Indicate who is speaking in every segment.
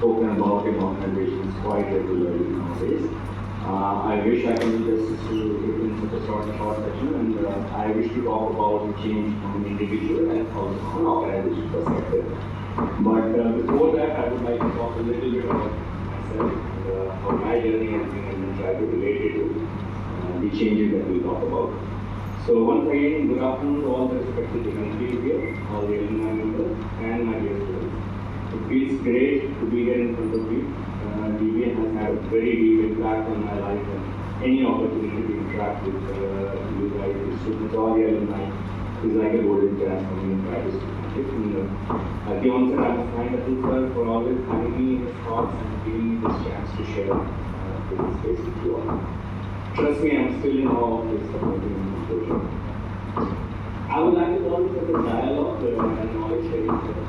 Speaker 1: spoken about in organizations quite regularly nowadays. I wish I could do justice to it in such a short session, and I wish to talk about the change from an individual and also from an organization perspective. But before that, I would like to talk a little bit about myself and how my journey has been, and then try to relate it to the changes that we talk about. So once again, good afternoon to all the respected dignitaries here, all the alumni members, and my dear students. It feels great to be here in front of you. DBA has had a very deep impact on my life, and any opportunity to interact with you guys, the students, or the alumni is like a golden chance for me in practice. At the onset, I must thank Atul sir for always having me in his thoughts and giving me this chance to share this space with you all. Trust me, I'm still in awe of this amazing institution. I would like to call this as a dialogue and knowledge sharing session.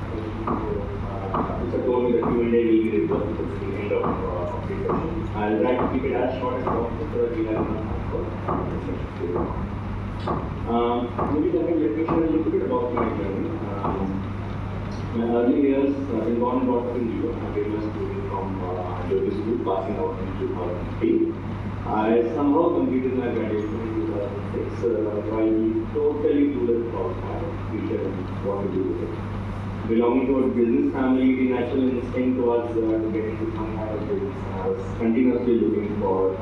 Speaker 1: Sir told me that Q&A will be reserved at the end of the session. I'll try to keep it as short as possible so that we have enough time for discussion. Maybe let me share a little bit about my journey. My early years, I've been born and brought up in New York. I came a student from Jyoti School, passing out in 2003. I somehow completed my graduation in 2006 while totally clueless about my future and what to do with it. Belonging to a business family, the natural instinct was to get into some kind of business. I was continuously looking for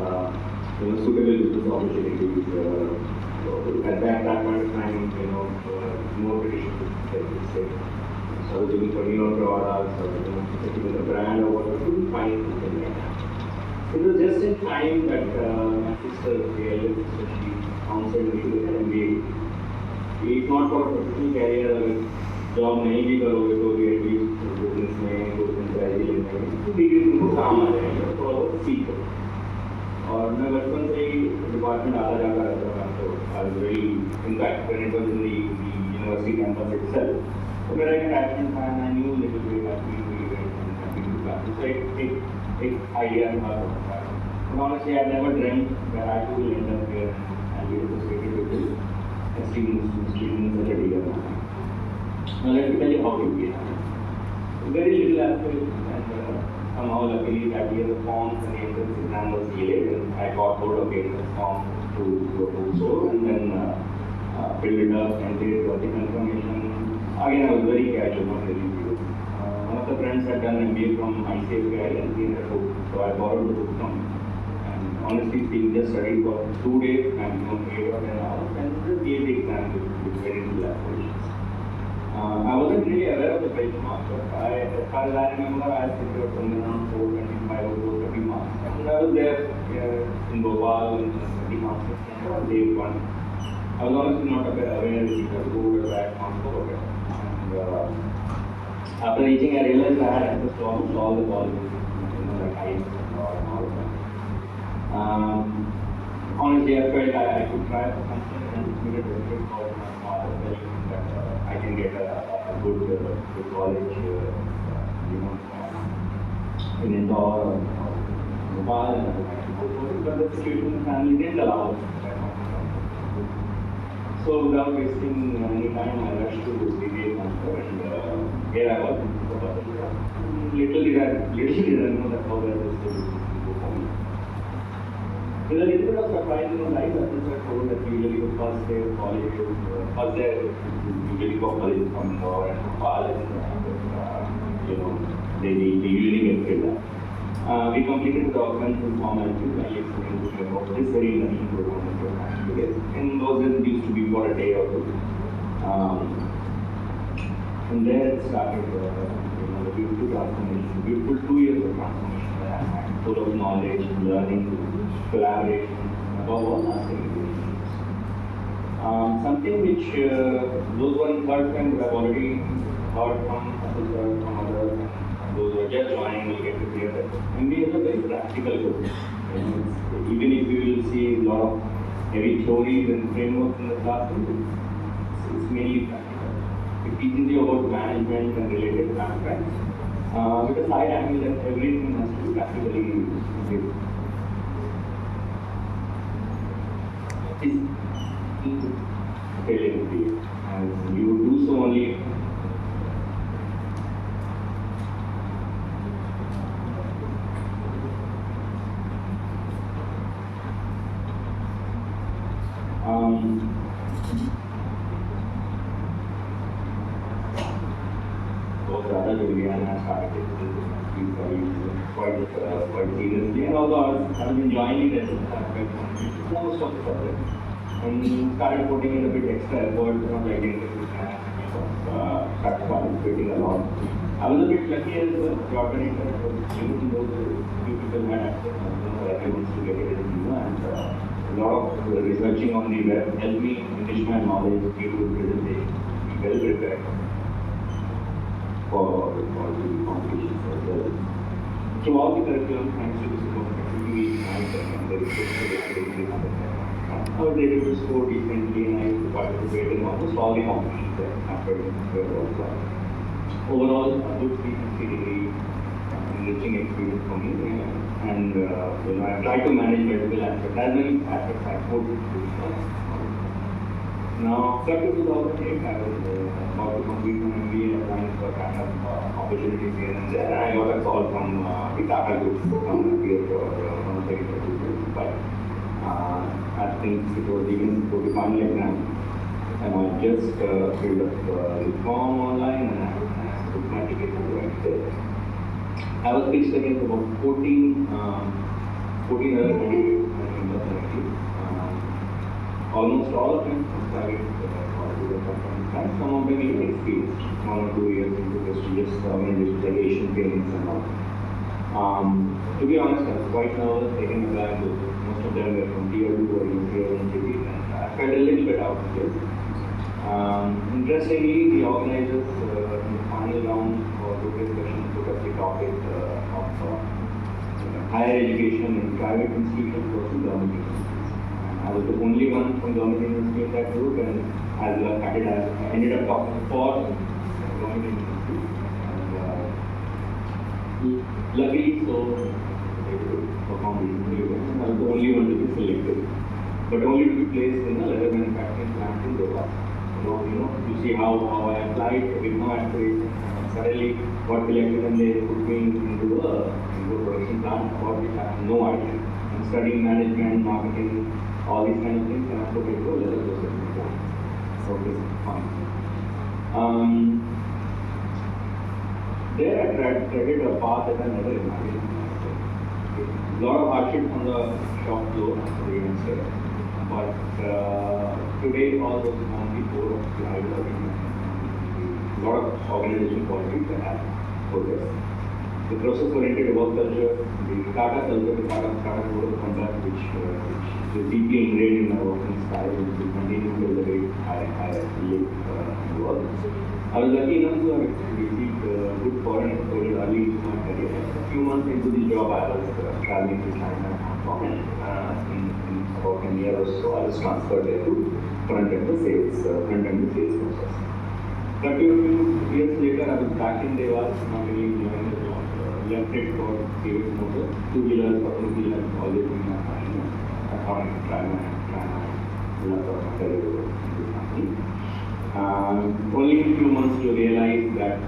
Speaker 1: suitable business opportunities. At that point of time, more traditional business, I would say. So I was looking for newer products or setting a brand or whatever, couldn't find something like that. It was just in time that my sister, the eldest sister, she counseled me to get an MBA. If not for a professional career, अगर job नहीं भी करोगे तो भी at least business में कुछ inquiry लेने में डिग्री तुमको काम आ जाएगी तो थोड़ा बहुत सीखो. और मैं बचपन से ही डिपार्टमेंट आता जाता रहता था तो I was very in fact when it was in the university campus itself तो मेरा एक अटैचमेंट था and I knew little bit that we will get into so एक idea था. But honestly, I never dreamt that I too will end up here and be associated with this esteemed institution in such a bigger manner. Now let me tell you how it began. Very little aspiration, and somehow luckily that year the forms and the entrance exam was delayed, and I got hold of the entrance form to a bookstore and then filled it up and did the confirmation. Again, I was very casual, not really serious. One of the friends had done MBA from ICFI and he had a book, so I borrowed the book from him. And honestly speaking, just studied for 2 days, maximum 8 or 10 hours, and just gave the exam with very little aspirations. I wasn't really aware of the benchmark, but as far as I remember, I secured somewhere around 425 or 430 marks. And I was there in Bhopal in 30 marks on day one. I was honestly not aware if it was good or bad marks over there. And after reaching, I realized I had access to almost all the colleges, like IIT and all of that. Honestly, I felt I could try for something and made a decision for my father, telling that I can get a good college, in Indore or Bhopal, and I would like to go for it. But the situation in the family didn't allow us. So without wasting any time, I rushed to DBA center and here I was. Little did I know that how well this will go for me. With a little bit of surprise in my life, I was told that usually the first day of college, first day usually go college from Indore and Bhopal and they usually get filled up. We completed the documents and formalities by explaining about this very induction program that we're having today. In those days, it used to be for a day or two. And there it started, the beautiful transformation, beautiful 2 years of transformation that I had, full of knowledge, learning, collaboration, above all, asking questions. Something which those who are in third time would have already heard from others, those who are just joining will get to hear that MBA is a very practical course. Even if you will see a lot of heavy theories and frameworks in the classroom, it's mainly practical. It teaches you about management and related aspects. With a side angle that everything has to be practically did. Is failing to be, and you do so only. बहुत ज़्यादा जुड़ गया and I started taking this quite seriously, and although I was enjoying it as most of the subjects, and started putting in a bit extra effort, not like started participating a lot. I was a bit lucky as the coordinator, able to know the few people had access to get it in, and a lot of researching on the web helped me enrich my knowledge, give good presentation, be well prepared for the competitions as well. Throughout the curriculum, thanks to this activity and the research I was able to score decently, and I used to participate in almost all the competitions that happened here also. Overall, a good 360 degree enriching experience for me, and I tried to manage multiple aspects, as many aspects I could. Now, after 2008, I was about to complete my MBA, applying for kind of opportunities here and there. I got a call from the Tata Group from here for one of the interviews, but I think it was even for the final exam, and I just filled up the form online, and I took my ticket to go there. I was pitched against about 14 other candidates. Almost all of them private companies, some of them even experienced 1 or 2 years into prestigious organizations like Asian Paints and all. To be honest, I was quite nervous taking a blind look. Most of them were from tier 2 or even tier 1 cities, and I felt a little bit out of place. Interestingly, the organizers in the final round for group discussion took up the topic of higher education in private institutions versus government institutions. I was the only one from government university in that group, and as luck had it, I ended up talking for government university. And luckily, so they could perform reasonably well. I was the only one to be selected, but only to be placed in a leather manufacturing plant in Goa. You see how I applied with no aspiration. Suddenly got selected, and they put me into a production plant about which I have no idea. I'm studying management, marketing, all these kind of things, and I put into a leather processing plant. So this is fine. There I treaded a path that I never imagined. A lot of hardships on the shop floor, so you can say. But today, all those on the board of the idea of a lot of organization qualities that have progressed. The process-oriented work culture, the Tata culture, the Tata code of conduct, which is deeply ingrained in our working style, which will continue till the day I live and work. I was lucky enough to have received good foreign exposure early in my career. A few months into the job, I was traveling to China and Hong Kong, and in about a year or so, I was transferred there to front-end the sales process. 30 years later, I was back in Dewas, not really enjoying the job. Left it for previous motor, 2-wheelers or 2-wheelers, always in my passion. I thought I could try my luck of my career in this company. Only a few months to realize that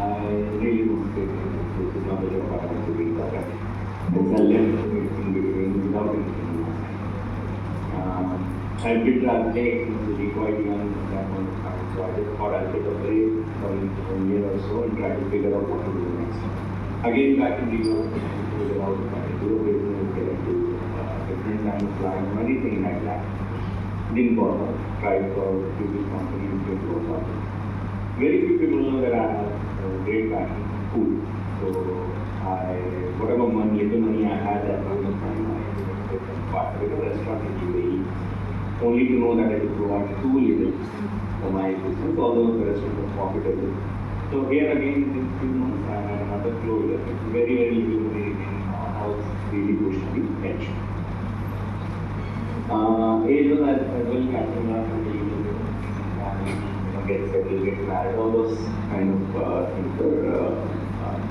Speaker 1: I really would say this is not the job I want to be, but I left in between without anything. I did that day, really quite young at that point of time, so I just thought I'd take a break for a year or so and try to figure out what to do next. Again, back in the Europe, figure out what to do, business, get into different kind of clients, anything like that. Didn't bother, tried for a few big companies, didn't work out. Very few people know that I have a great passion for food. So whatever little money I had at that point of time, I started a restaurant in UAE. Only to know that I could provide too little for my business, although the restaurant was profitable. So here again, in 2 months, I had another closure. Very, very little money in house really pushed the edge. Age was as well catching up, and get settled, get married, all those kind of things were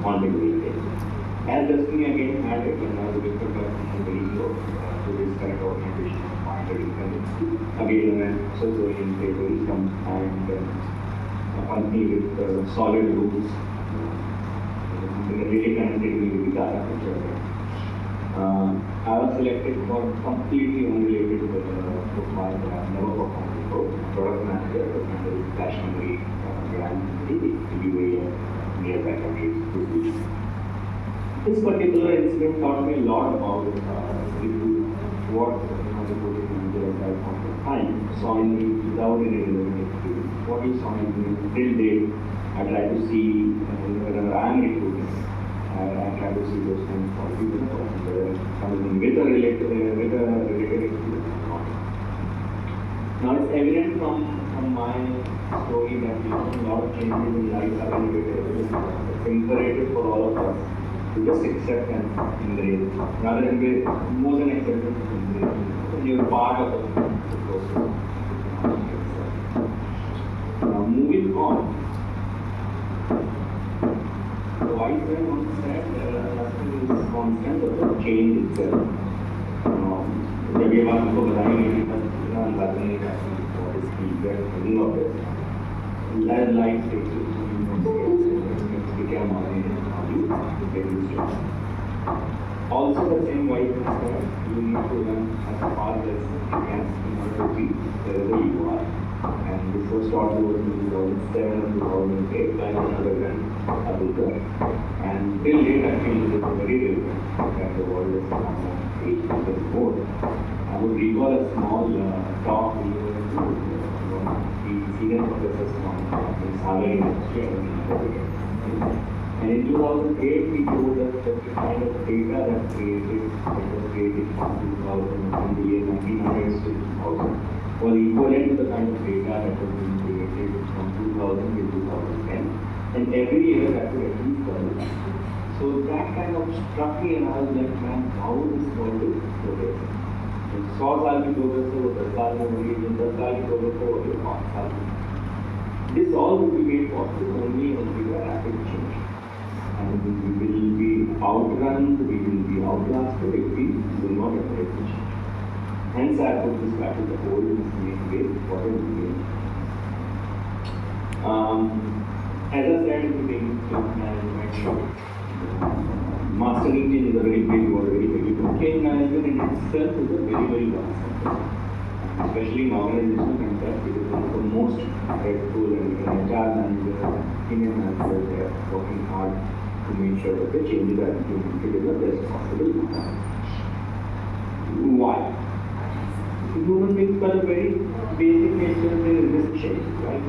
Speaker 1: contributing. As destiny again had it, and I was referred by some very close to this kind of organization. Again, when process-oriented, very and a company with solid rules, really connected me with the Tata culture. I was selected for completely unrelated to the profile that I've never performed before. Product manager to handle flash memory brand in the DBA nearby countries. This particular incident taught me a lot about what the project manager at that point of time saw in me without any relevant experience. What he saw in me till date, I try to see whenever I am recruiting. I try to see those kind of qualities in a person, whether coming with a related experience or not. Now it's evident from my story that a lot of changes in life are inevitable. It's imperative for all of us to just accept and embrace, rather than be more than acceptance of embrace. And you're part of the process. Now moving on. So I said once that nothing is constant, but the change itself. जब ये बात उनको बताएंगे कि इतना अंदाजा नहीं करते what is the meaning of it. As life takes you become also the same way you need to learn as far as you can in order to be wherever you are. And this was taught to us in 2007 and 2008 by another friend, Abdul. And till date I feel it is very relevant that the world is on the board. I would recall a small talk we were the senior professors from salary industry. And in 2008, we told us that the kind of data that was created from 2000 from the year 1900 to 2000 was equivalent to the kind of data that was being created from 2000 to 2010. And every year that would at least double. So that kind of struck me and I was like, man, how this world is progressing. 100 साल की progress हो 10 साल में होगी 10 साल की progress हो 5 साल में. This all will be made possible only with a rapid change. And we will be outrun, we will be outlasted if we will not embrace the change. Hence I put this back to the whole main way, what is the game. As I said in the beginning, management, mastering change is a very big word, very big. Change management in itself is a very, very vast subject. Especially in organizational context, it is one of the most dreadful and HR managers, senior managers, they are working hard to make sure that the changes are implemented in the best possible manner. Why? Human beings are a very basic nature, they resist change, right?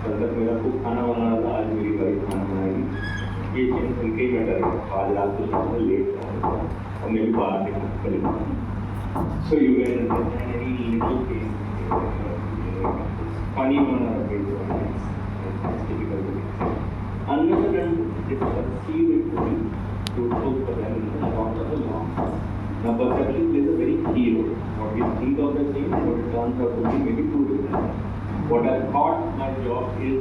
Speaker 1: कल तक मेरा खुद खाना बना रहा था, आज मेरी वाइफ खाना बनाएगी. ये चीज़ उनके ही मैटर है. आज रात को सोने लेट और मेरी बात करेगा. So you guys understand any little thing, funny one or a big one, that's typical to me. Unless and it's perceived it to be fruitful for them in the long run. Now perception plays a very key role. What we think of the thing and what it turns out to be maybe two different. What I thought my job is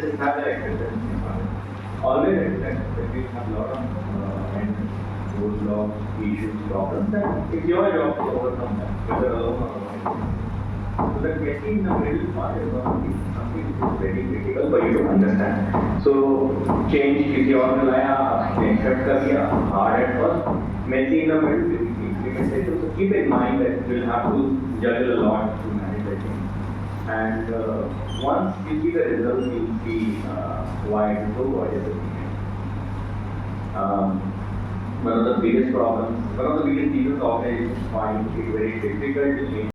Speaker 1: just have that expectation. Always expect that we have a lot of roadblocks, issues, problems, and it's your job to overcome that, whether alone or alone. So that getting in the middle part is going to be something which is very critical for you to understand. So change किसी और ने लाया, आपने accept कर लिया, hard at first, messy in the middle, implementation. So keep in mind that you will have to juggle a lot to manage that change. And once you see the results, you see why it is so, why it is one of the biggest problems, one of the biggest reasons organizations find it very difficult to change